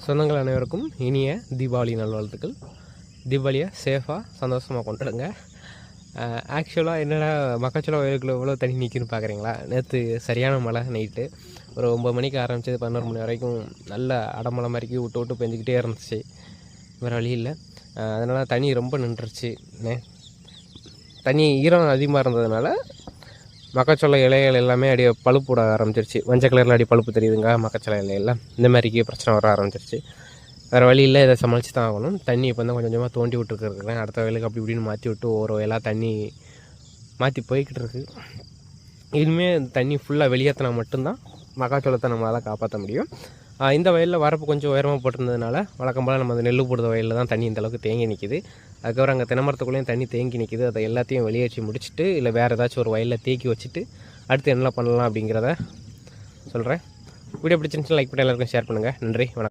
சொந்தங்கள் அனைவருக்கும் இனிய தீபாவளி நல்வாழ்த்துக்கள். தீபாவளியை சேஃபாக சந்தோஷமாக கொண்டாடுங்க. ஆக்சுவலாக என்னடா மக்காச்சோளம் வயலுக்குள்ளே எவ்வளோ தண்ணி நிற்கின்னு பார்க்குறீங்களா? நேற்று சரியான மழை நைட்டு ஒரு 9 மணிக்கு ஆரம்பிச்சது 11 மணி வரைக்கும் நல்ல அடமழை மாதிரிக்கு விட்டு விட்டு பெஞ்சிக்கிட்டே இருந்துச்சு. வேறு வழி இல்லை. அதனால் தண்ணி ரொம்ப நின்றுச்சு. தண்ணி ஈரம் அதிகமாக இருந்ததுனால மக்காச்சோள இலைகள் எல்லாமே அப்படியே பழுப்பு விட ஆரம்பிச்சிருச்சு. மஞ்சள் கலரில் அடி பழுப்பு தெரியுதுங்க மக்காச்சோள இலையெல்லாம். இந்த மாதிரிக்கு பிரச்சனை வர ஆரம்பிச்சிருச்சு. வேறு வழி இல்லை, இதை சமாளித்து தான் ஆகணும். தண்ணி இப்போ தான் கொஞ்சம் கொஞ்சமாக தோண்டி விட்டுருக்குறேன். அடுத்த வயலுக்கு அப்படி இப்படின்னு மாற்றி விட்டு ஒரு வயலாக தண்ணி மாற்றி போய்கிட்டு இருக்குது. இனிமேல் தண்ணி ஃபுல்லாக வெளியேற்றினா மட்டும்தான் மக்காச்சோளத்தை நம்மளால் காப்பாற்ற முடியும். இந்த வயலில் வரப்பு கொஞ்சம் உயரமாக போட்டிருந்ததுனால வழக்கம் போல் நம்ம அந்த நெல் போடுற வயலில் தான் தண்ணி இந்தளவுக்கு தேங்கி நிற்கிது. அதுக்கப்புறம் அங்கே தென்னமரத்துக்குள்ளேயும் தண்ணி தேங்கி நிற்கிது. அதை எல்லாத்தையும் வெளியேற்றி முடிச்சுட்டு இல்லை வேறு ஏதாச்சும் ஒரு வயலில் தேக்கி வச்சுட்டு அடுத்து என்ன பண்ணலாம் அப்படிங்கிறத சொல்கிறேன். வீடியோ பிடிச்சிருந்துச்சுன்னா லைக் பண்ணி எல்லாருக்கும் ஷேர் பண்ணுங்கள். நன்றி, வணக்கம்.